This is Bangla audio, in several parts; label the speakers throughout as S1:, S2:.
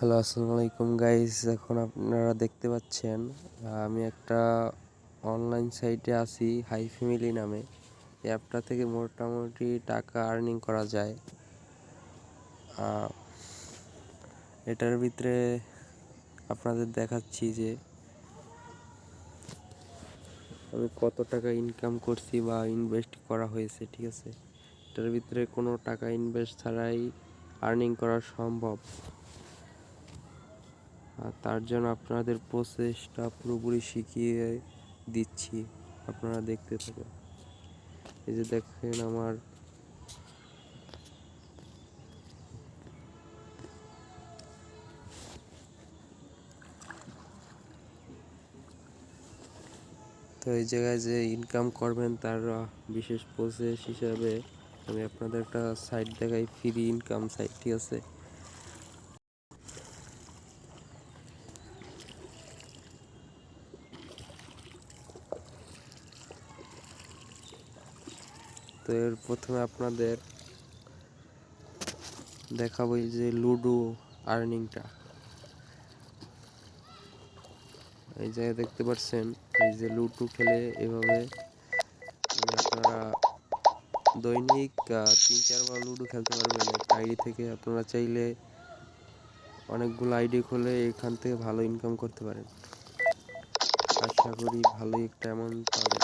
S1: হ্যালো, আসসালামু আলাইকুম গাইস। এখন আপনারা দেখতে পাচ্ছেন আমি একটা অনলাইন সাইটে আছি, হাই ফ্যামিলি নামে। এই অ্যাপটা থেকে মোটামুটি টাকা আর্নিং করা যায়। এটার ভিতরে আপনাদের দেখাচ্ছি যে আমি কত টাকা ইনকাম করছি বা ইনভেস্ট করা হয়েছে, ঠিক আছে। এটার ভিতরে কোনো টাকা ইনভেস্ট ছাড়াই আর্নিং করা সম্ভব। আর তার জন্য আপনাদের প্রসেসটা পুরোপুরি শিখিয়ে দিচ্ছি, আপনারা দেখতে থাকুন। এই যে দেখেন আমার তো এই জায়গায় যে ইনকাম করবেন তার বিশেষ প্রসেস হিসাবে আমি আপনাদের একটা সাইট দেখাই, ফ্রি ইনকাম সাইট, ঠিক আছে। তো এর প্রথমে আপনাদের দেখাবো এই যে লুডো আর্নিংটা। এই জায়গায় দেখতে পাচ্ছেন এই যে লুডো খেলে এভাবে আপনারা দৈনিক 3-4 বার লুডো খেলতে পারবেন। একটা আইডি থেকে আপনারা চাইলে অনেকগুলো আইডি খুলে এখান থেকে ভালো ইনকাম করতে পারেন। আশা করি ভালোই একটা অ্যামাউন্ট পাবেন।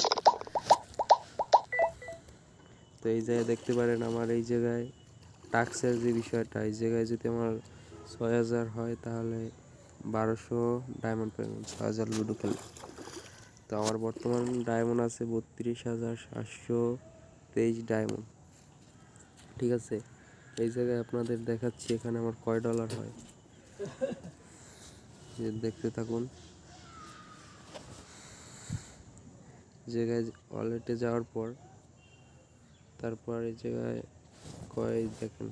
S1: তো এই জায়গায় দেখতে পারেন আমার এই জায়গায় টাস্কের যে বিষয়টা, এই জায়গায় যদি আমার 6000 হয় তাহলে 1200 ডায়মন্ড পাবেন 6000 লুডো খেলে। তো আমার বর্তমান ডায়মন্ড আছে 32,723 ডায়মন্ড, ঠিক আছে। এই জায়গায় আপনাদের দেখাচ্ছি এখানে আমার কয় ডলার হয়, দেখতে থাকুন। জায়গায় ওয়ালেটে যাওয়ার পর তারপর এই জায়গায় কয় দেখেন,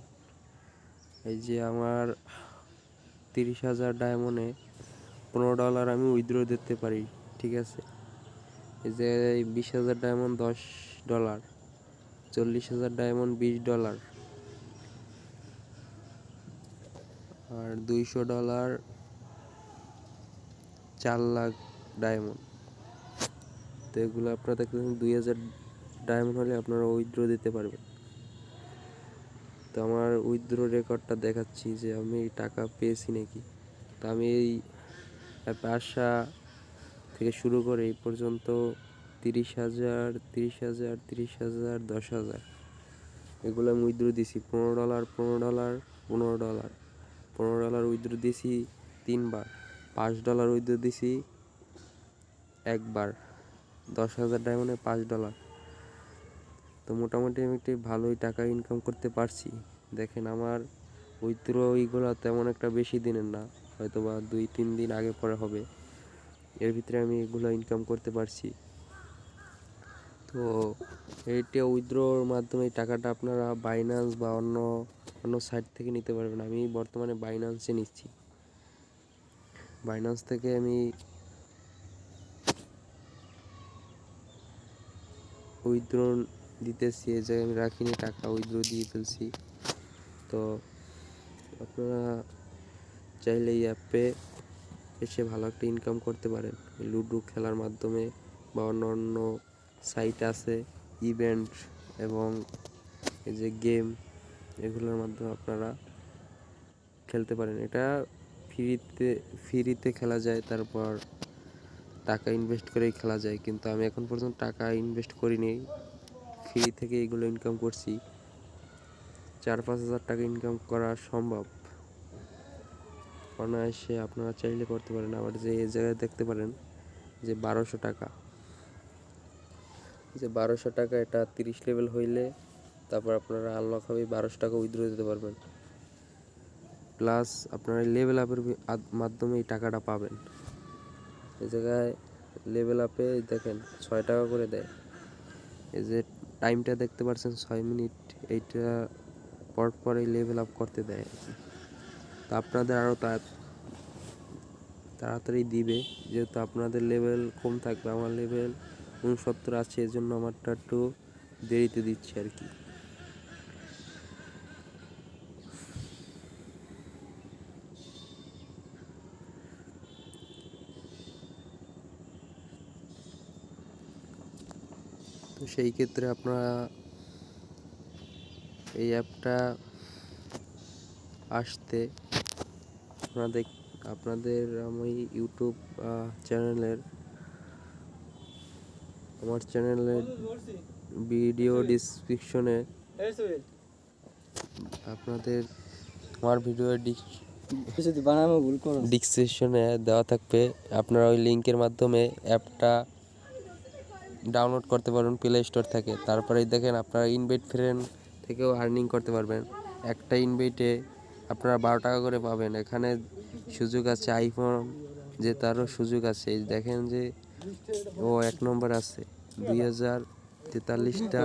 S1: এই যে আমার 30,000 ডায়মন্ডে $15 আমি উইথড্র দিতে পারি, ঠিক আছে। এই যে 20,000 ডায়মন্ড $10, 40,000 ডায়মন্ড $20, আর $200 4 লাখ ডায়মন্ড। তো এগুলো আপনারা দেখলেন 2000 ডায়মন্ড হলে আপনারা উইথড্র দিতে পারবেন। তো আমার উইথড্র রেকর্ডটা দেখাচ্ছি যে আমি টাকা পেয়েছি নাকি। তো আমি এই অ্যাপে আসা থেকে শুরু করে এই পর্যন্ত 30,000, 30,000, 30,000, 10,000 এগুলো আমি উইথড্র দিছি। $15, $15, $15, $15 উইথড্র দিছি 3 বার, $5 উইথড্র দিছি একবার, 10,000 ডায়মন্ডে $5। তো মোটামুটি আমি একটি ভালোই টাকা ইনকাম করতে পারছি। দেখেন আমার উইথড্র ওইগুলো তেমন একটা বেশি দিনের না, হয়তো বা 2-3 দিন আগে পরে হবে। এর ভিতরে আমি এগুলো ইনকাম করতে পারছি। তো এইটা উইথড্রর মাধ্যমে এই টাকাটা আপনারা বাইন্যান্স বা অন্য অন্য সাইট থেকে নিতে পারবেন। আমি বর্তমানে বাইন্যান্সে নিচ্ছি। বাইন্যান্স থেকে আমি উইথড্র দিতেছি, এই জায়গায় আমি রাখিনি, টাকা উইথড্র দিয়ে ফেলছি। তো আপনারা চাইলে এই অ্যাপে এসে ভালো একটা ইনকাম করতে পারেন লুডো খেলার মাধ্যমে, বা অন্য অন্য সাইট আছে ইভেন্ট এবং এই যে গেম, এগুলোর মাধ্যমে আপনারা খেলতে পারেন। এটা ফ্রিতে খেলা যায়, তারপর টাকা ইনভেস্ট করেই খেলা যায়, কিন্তু আমি এখন পর্যন্ত টাকা ইনভেস্ট করিনি, ফ্রি থেকে এগুলো ইনকাম করছি। 4-5 হাজার টাকা ইনকাম করা সম্ভব অনায়াসে, আপনারা চাইলে করতে পারেন। আবার যে এই জায়গায় দেখতে পারেন যে 1200 টাকা, যে 1200 টাকা, এটা 30 লেভেল হইলে তারপর আপনারা আনলক হবে 1200 টাকা উইথড্র দিতে পারবেন। প্লাস আপনারা লেভেল আপের মাধ্যমে এই টাকাটা পাবেন। এই জায়গায় লেভেল আপে দেখেন 6 টাকা করে দেয়। এই যে টাইমটা দেখতে পাচ্ছেন 6 মিনিট, এইটা পরপরই লেভেল আপ করতে দেয়। তো আপনাদের আরও তাড়াতাড়ি দিবে, যেহেতু আপনাদের লেভেল কম থাকবে। আমার লেভেল 69 আছে, এজন্য আমারটা একটু দেরিতে দিচ্ছে আর কি। সেই ক্ষেত্রে আপনারা এই অ্যাপটা আসতে আপনাদের আমি ইউটিউব চ্যানেলের আমার চ্যানেলের ভিডিও ডিসক্রিপশনে আপনাদের আমার ভিডিও ডিসক্রিপশনে দেওয়া থাকবে। আপনারা ওই লিঙ্কের মাধ্যমে অ্যাপটা ডাউনলোড করতে পারবেন প্লে স্টোর থেকে। তারপরেই দেখেন আপনারা ইনভাইট ফ্রেন্ড থেকেও আর্নিং করতে পারবেন। একটা ইনভাইটে আপনারা 12 টাকা করে পাবেন। এখানে সুযোগ আছে আইফোন জেতারও সুযোগ আছে। এই দেখেন যে ও 1 নম্বর আছে 2043টা